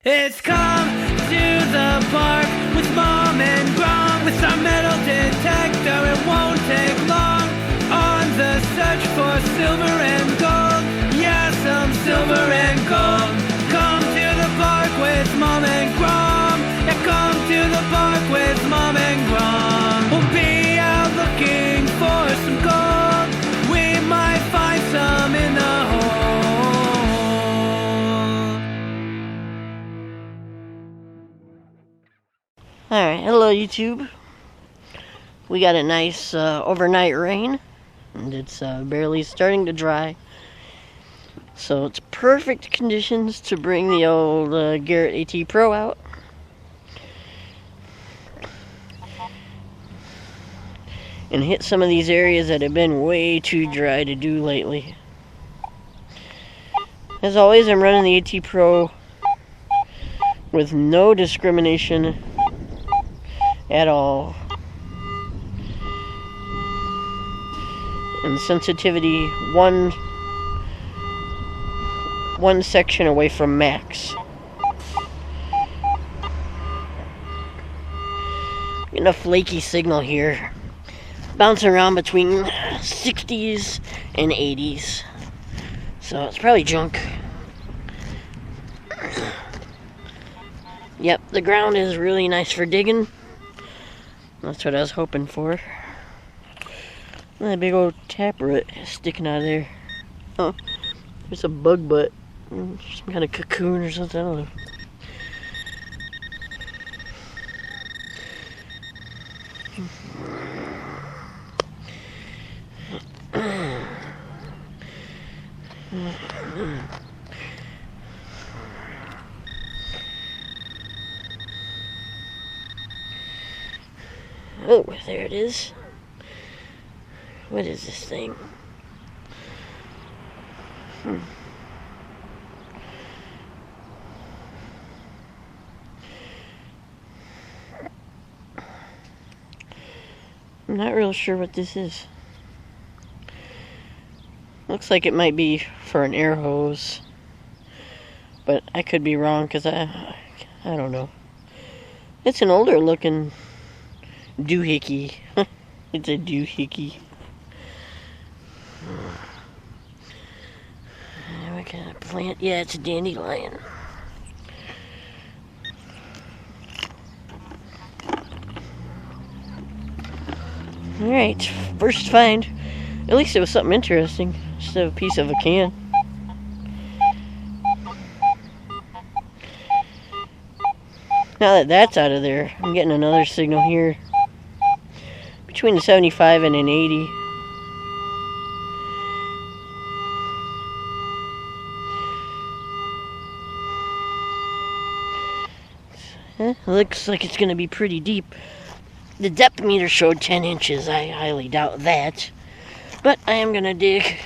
It's come to the park with Mom and Grom. With our metal detector, it won't take long. On the search for silver and gold. Yeah, some silver and gold. Come to the park with Mom and Grom. Yeah, come to the park with Mom and Grom. We'll be out looking for some gold. We might find some in the hole. Alright, hello YouTube. We got a nice overnight rain, and it's barely starting to dry. So it's perfect conditions to bring the old Garrett AT Pro out. And hit some of these areas that have been way too dry to do lately. As always, I'm running the AT Pro with no discrimination at all. And sensitivity one section away from max. Getting a flaky signal here. Bouncing around between 60s and 80s. So it's probably junk. Yep, the ground is really nice for digging. That's what I was hoping for. That big old taproot sticking out of there. Oh, there's a bug butt. Some kind of cocoon or something, I don't know. Oh, there it is. What is this thing? I'm not real sure what this is. Looks like it might be for an air hose, but I could be wrong because I don't know. It's an older looking doohickey. It's a doohickey. What kind of plant? Yeah, it's a dandelion. Alright, first find. At least it was something interesting instead of a piece of a can. Now that that's out of there, I'm getting another signal here. Between a 75 and an 80. Looks like it's going to be pretty deep. The depth meter showed 10 inches. I highly doubt that. But I am going to dig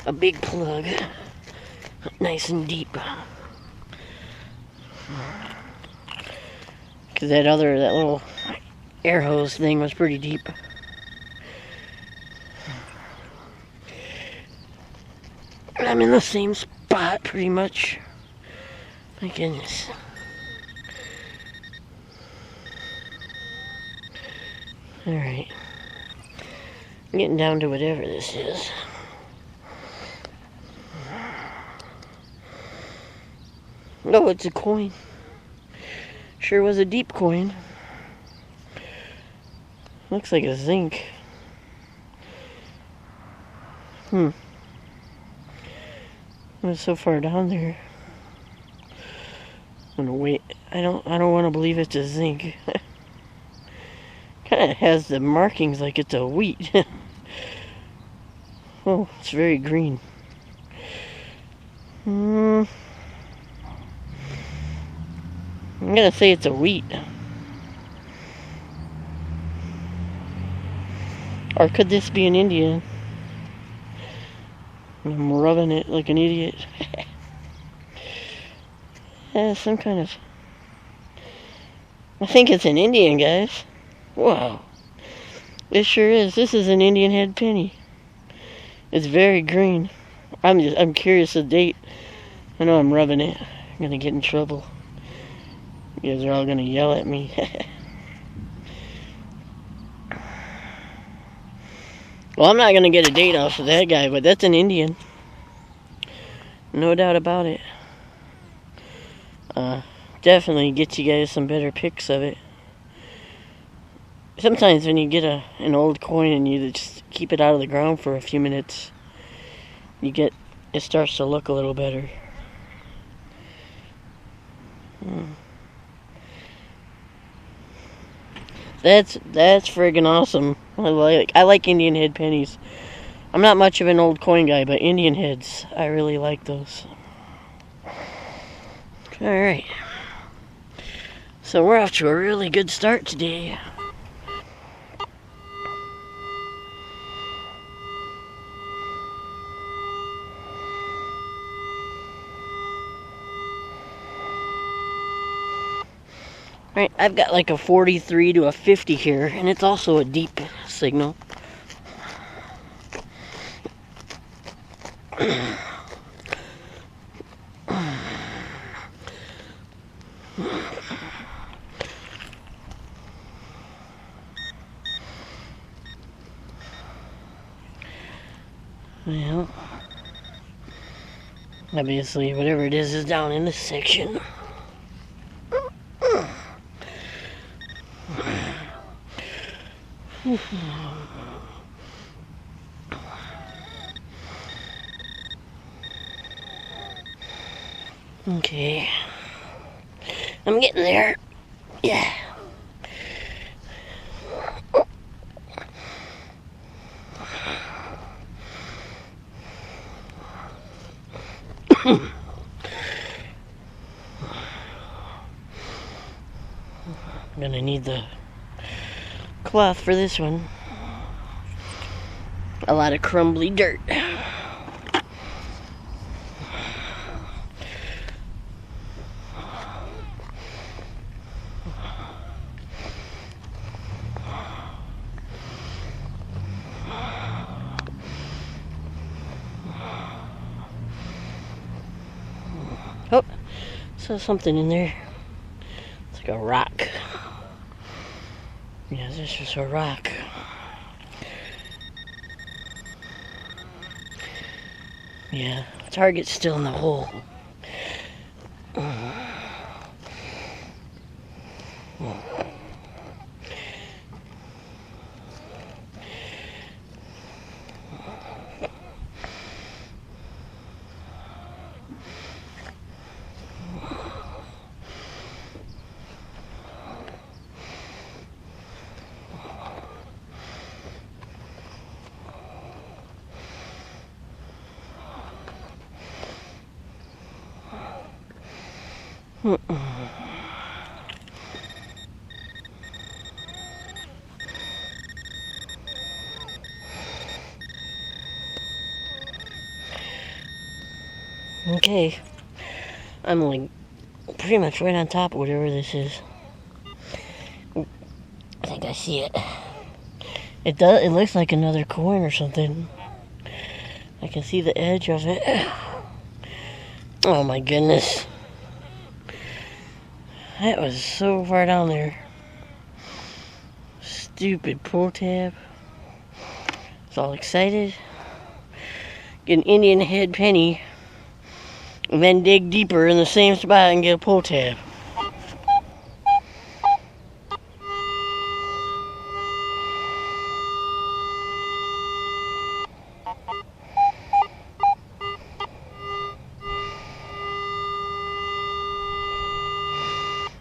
a big plug. Nice and deep. Because that little air hose thing was pretty deep. I'm in the same spot pretty much. My goodness. Alright. I'm getting down to whatever this is. Oh, it's a coin. Sure was a deep coin. Looks like a zinc. It was so far down there. I'm gonna wait. I don't want to believe it's a zinc. Kind of has the markings like it's a wheat. Oh, it's very green. I'm gonna say it's a wheat. Or could this be an Indian? I'm rubbing it like an idiot. Yeah, some kind of... I think it's an Indian, guys. Wow. It sure is. This is an Indian head penny. It's very green. I'm curious the date. I know I'm rubbing it. I'm gonna get in trouble. You guys are all gonna yell at me. Well, I'm not gonna get a date off of that guy, but that's an Indian. No doubt about it. Definitely get you guys some better pics of it. Sometimes when you get an old coin and you just keep it out of the ground for a few minutes, it starts to look a little better. That's friggin' awesome. I like Indian head pennies. I'm not much of an old coin guy, but Indian heads, I really like those. Alright. So we're off to a really good start today. Right, I've got like a 43 to a 50 here, and it's also a deep signal. Well, obviously whatever it is down in this section. Okay. I'm getting there. Yeah. I'm gonna need the cloth for this one. A lot of crumbly dirt. Oh, saw something in there. It's like a rock. Yeah, this is a rock. Yeah, target's still in the hole. Okay, I'm like pretty much right on top of whatever this is. I think I see it. It looks like another coin or something. I can see the edge of it. Oh my goodness. That was so far down there. Stupid pull tab. I was all excited. Get an Indian head penny. And then dig deeper in the same spot and get a pull tab.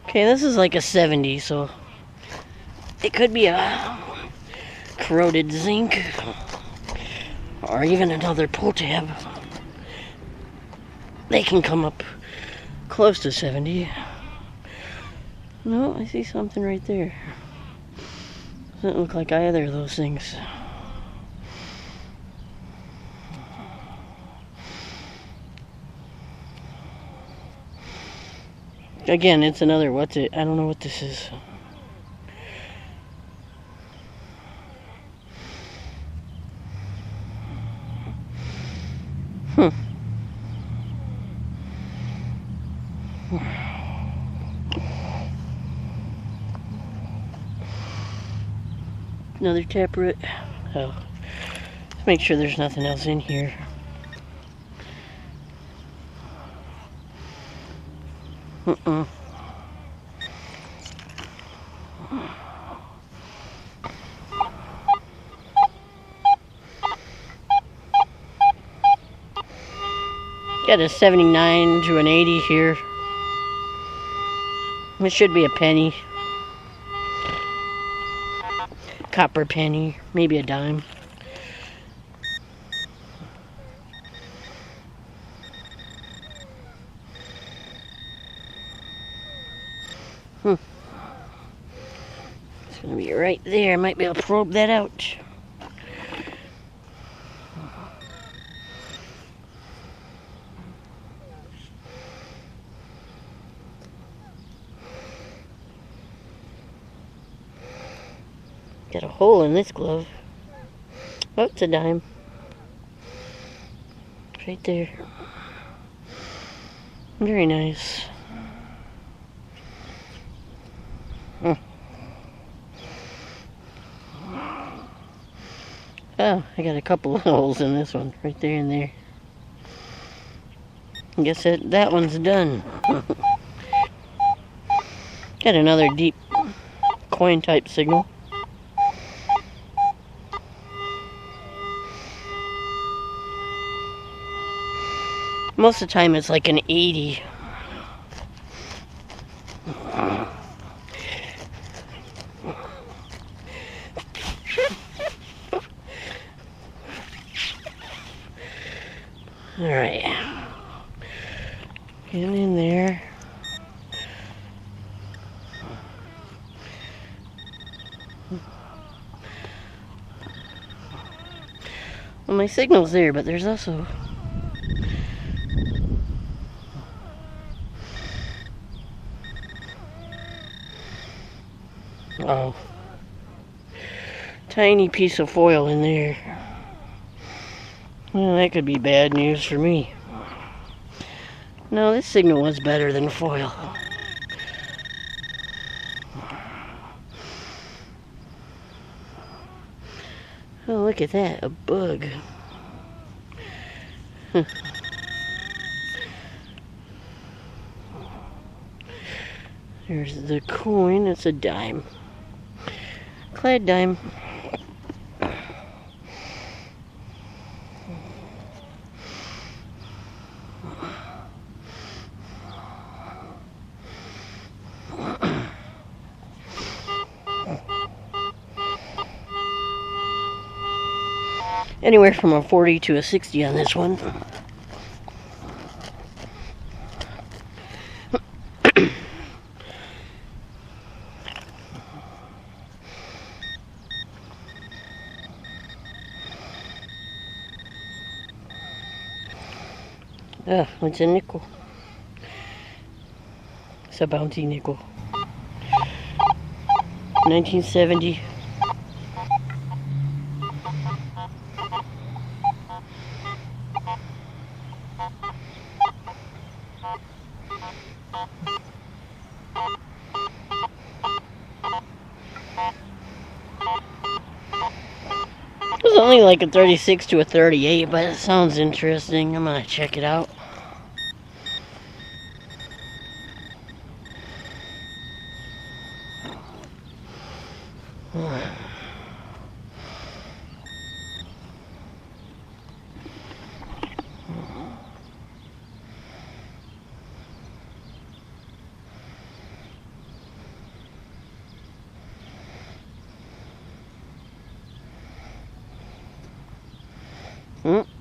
Okay, this is like a 70, so it could be a corroded zinc or even another pull tab. They can come up close to 70. No, I see something right there. Doesn't look like either of those things. Again, it's another, what's it? I don't know what this is. Another taproot. Oh, let's make sure there's nothing else in here. Got a 79 to an 80 here. It should be a penny. Copper penny, maybe a dime. It's gonna be right there. I might be able to probe that out. Got a hole in this glove. Oh, it's a dime. Right there. Very nice. Oh, I got a couple of holes in this one. Right there and there. I guess that one's done. Got another deep coin type signal. Most of the time it's like an 80. Alright. Get in there. Well, my signal's there, but there's also... Oh. Tiny piece of foil in there. Well, that could be bad news for me. No, this signal was better than foil. Oh, look at that, a bug. There's the coin, it's a dime. Clad dime. Anywhere from a 40 to a 60 on this one. It's a nickel. It's a bounty nickel. 1970. It was only like a 36 to a 38, but it sounds interesting. I'm gonna check it out.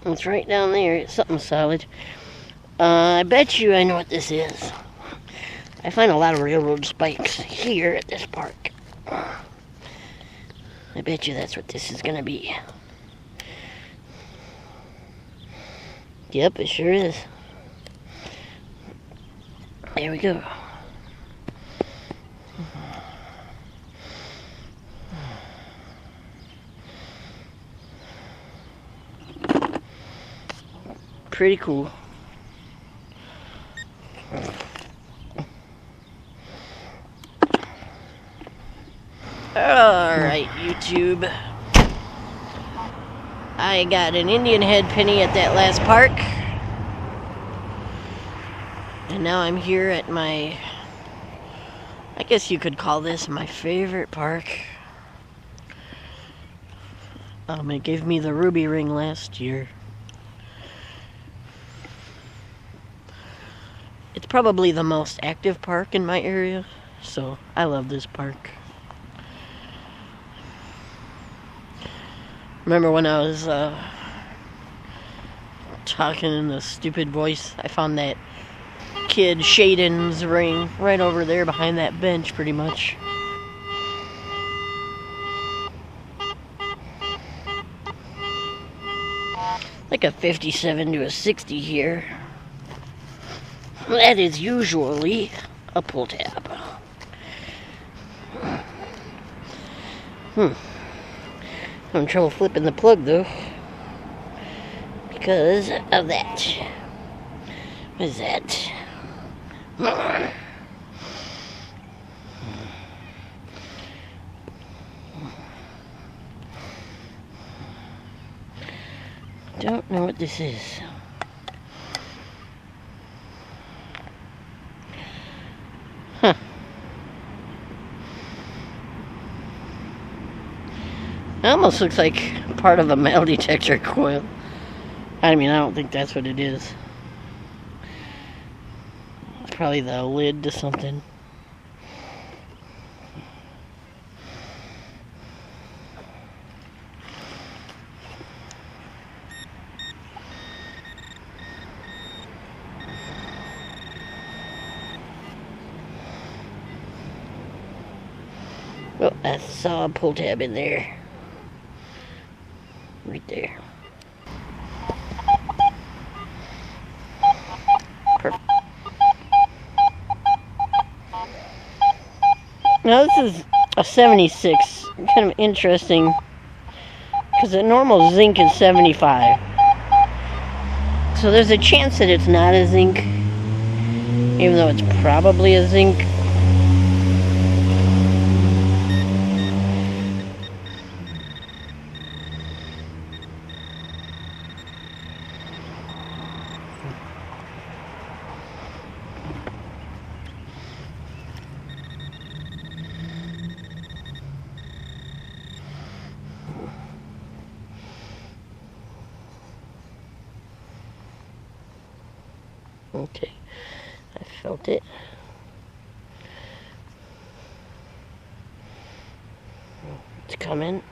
It's right down there. It's something solid. I bet you I know what this is. I find a lot of railroad spikes here at this park. I bet you that's what this is gonna be. Yep, it sure is. There we go. Pretty cool. Alright, YouTube. I got an Indian head penny at that last park. And now I'm here at my, I guess you could call this my favorite park. It gave me the ruby ring last year. It's probably the most active park in my area, so I love this park. Remember when I was talking in the stupid voice, I found that kid Shaden's ring right over there behind that bench pretty much. Like a 57 to a 60 here. That is usually a pull tab. I'm having trouble flipping the plug though, because of that. What is that? Don't know what this is. Huh. It almost looks like part of a metal detector coil. I mean, I don't think that's what it is. It's probably the lid to something. Well, I saw a pull tab in there. Right there. Perfect. Now this is a 76. Kind of interesting, because the normal zinc is 75. So there's a chance that it's not a zinc, even though it's probably a zinc. Okay, I felt it. It's coming.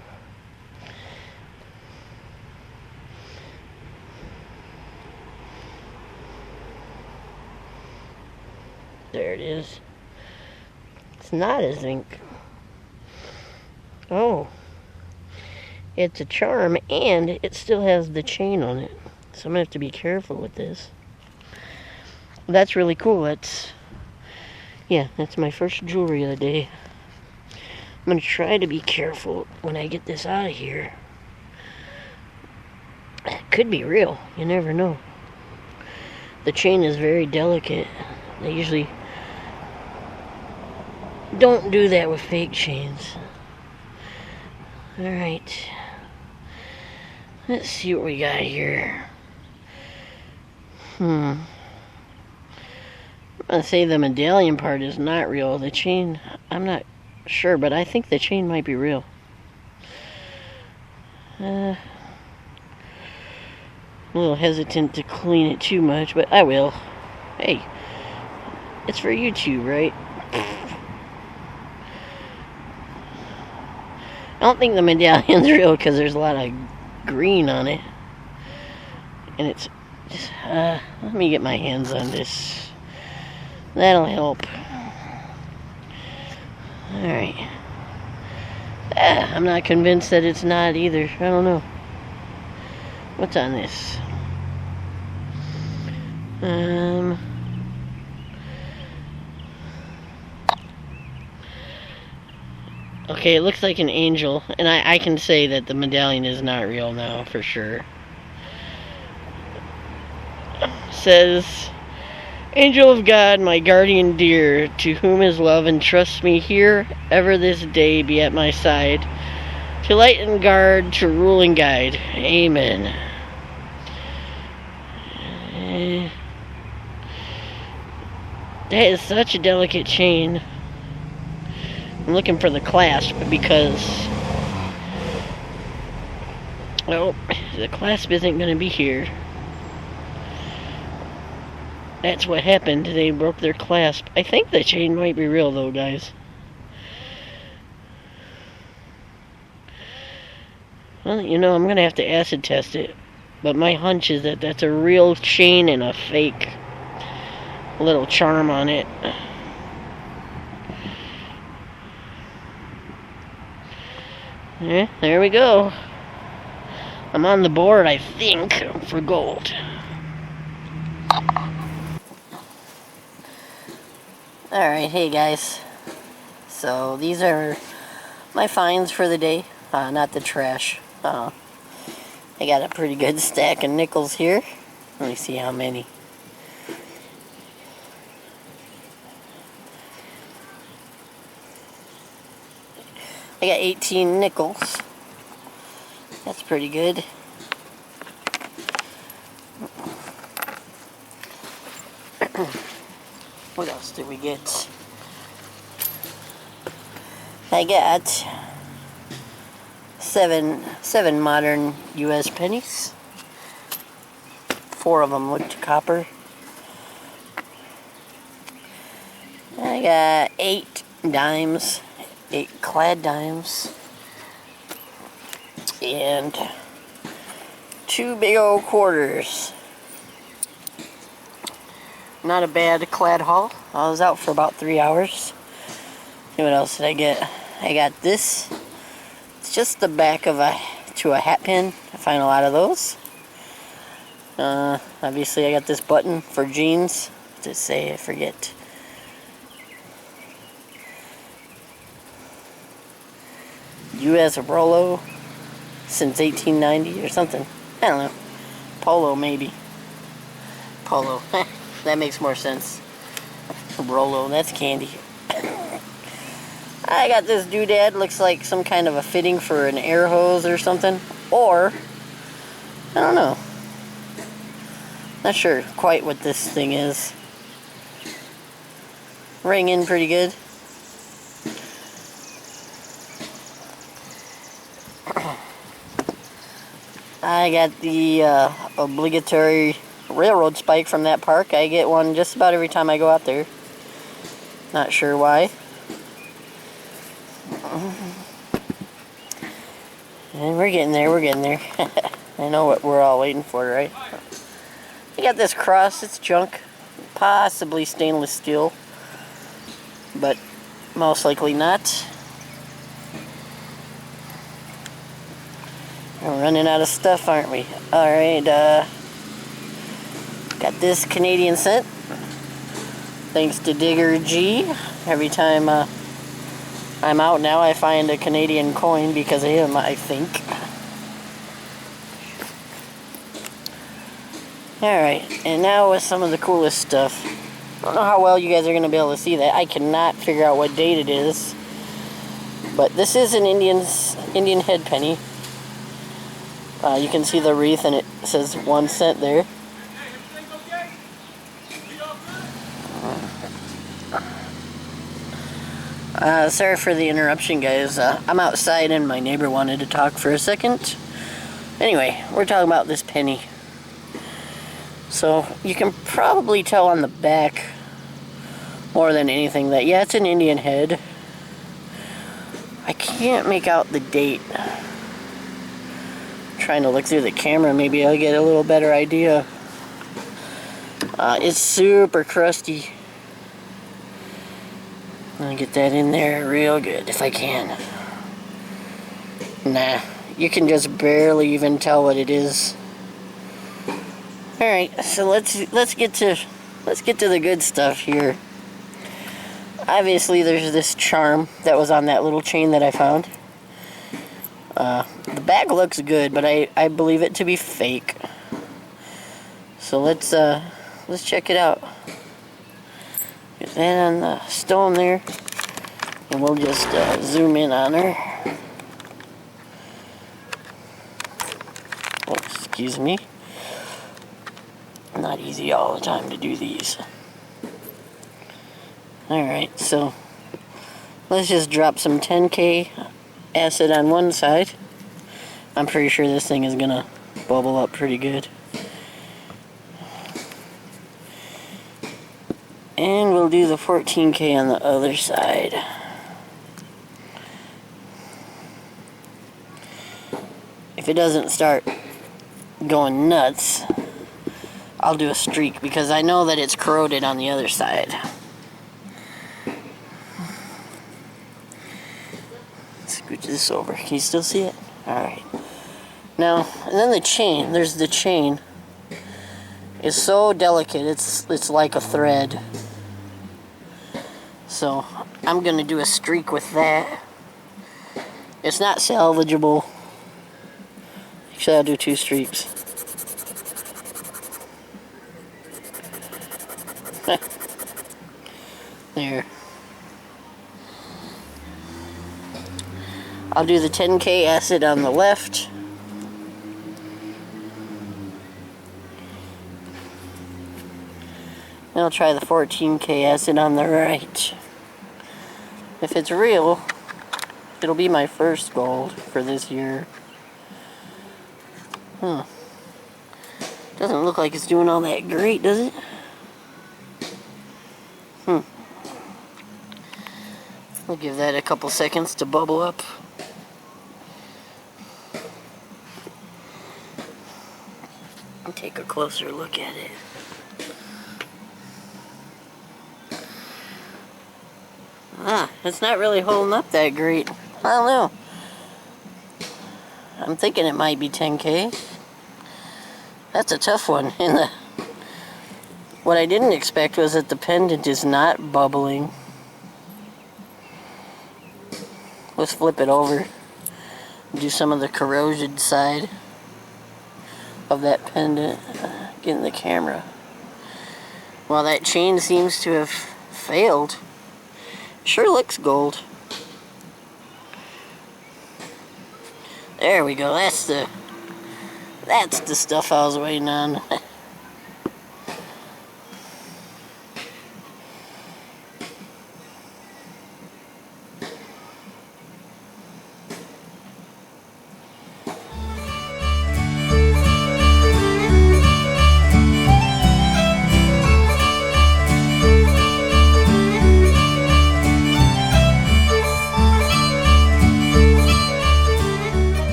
There it is. It's not a zinc. Oh, it's a charm, and it still has the chain on it. So I'm gonna have to be careful with this. That's really cool. That's my first jewelry of the day. I'm gonna try to be careful when I get this out of here. It could be real. You never know. The chain is very delicate. They usually don't do that with fake chains. Alright. Let's see what we got here. I'm gonna say the medallion part is not real. The chain, I'm not sure, but I think the chain might be real. I'm a little hesitant to clean it too much, but I will. Hey, it's for YouTube, right? I don't think the medallion's real because there's a lot of green on it. And it's just, let me get my hands on this. That'll help. Alright. I'm not convinced that it's not either. I don't know. What's on this? Okay, it looks like an angel, and I can say that the medallion is not real now, for sure. Says Angel of God, my guardian dear, to whom is love and trusts me here, ever this day be at my side, to light and guard, to rule and guide. Amen. That is such a delicate chain. I'm looking for the clasp because, well, the clasp isn't going to be here. That's what happened. They broke their clasp. I think the chain might be real though, guys. Well, you know, I'm going to have to acid test it. But my hunch is that that's a real chain and a fake little charm on it. Yeah, there we go. I'm on the board, I think, for gold. Alright, hey guys. So these are my finds for the day. Not the trash. I got a pretty good stack of nickels here. Let me see how many. I got 18 nickels. That's pretty good. What else did we get? I got seven modern US pennies. 4 of them looked copper. I got 8 dimes. 8 clad dimes, and 2 big old quarters. Not a bad clad haul. I was out for about 3 hours. See what else did I get? I got this. It's just the back of a hat pin. I find a lot of those. Obviously I got this button for jeans. To say, I forget. U.S. Rolo since 1890 or something. I don't know. Polo, maybe. Polo. That makes more sense. Rolo, that's candy. I got this doodad. Looks like some kind of a fitting for an air hose or something. Or, I don't know. Not sure quite what this thing is. Ringing pretty good. I got the obligatory railroad spike from that park. I get one just about every time I go out there. Not sure why. And we're getting there, we're getting there. I know what we're all waiting for, right? I got this cross, it's junk. Possibly stainless steel. But most likely not. We're running out of stuff, aren't we? Alright, got this Canadian cent. Thanks to Digger G. Every time I'm out now, I find a Canadian coin because of him, I think. Alright, and now with some of the coolest stuff. I don't know how well you guys are going to be able to see that. I cannot figure out what date it is. But this is an Indian head penny. You can see the wreath and it says 1 cent there. Sorry for the interruption, guys. I'm outside and my neighbor wanted to talk for a second. Anyway, we're talking about this penny. So, you can probably tell on the back more than anything that, yeah, it's an Indian head. I can't make out the date. Trying to look through the camera, maybe I'll get a little better idea. It's super crusty. I'll get that in there real good if I can. Nah, you can just barely even tell what it is. All right, so let's get to the good stuff here. Obviously, there's this charm that was on that little chain that I found. The back looks good, but I believe it to be fake. So let's check it out. that on the stone there, and we'll just zoom in on her. Oh, excuse me. Not easy all the time to do these. Alright, so let's just drop some 10K acid on one side. I'm pretty sure this thing is gonna bubble up pretty good. And we'll do the 14K on the other side. If it doesn't start going nuts, I'll do a streak because I know that it's corroded on the other side. Scooch this over. Can you still see it? Alright. Now, and then the chain. There's the chain. It's so delicate. It's like a thread. So, I'm going to do a streak with that. It's not salvageable. Actually, I'll do 2 streaks. There. I'll do the 10K acid on the left. And I'll try the 14K acid on the right. If it's real, it'll be my first gold for this year. Huh. Doesn't look like it's doing all that great, does it? We'll give that a couple seconds to bubble up. And take a closer look at it. It's not really holding up that great. I don't know. I'm thinking it might be 10K. That's a tough one. What I didn't expect was that the pendant is not bubbling. Let's flip it over. Do some of the corrosion side of that pendant. Get in the camera. Well, that chain seems to have failed. Sure looks gold. There we go. That's the stuff I was waiting on.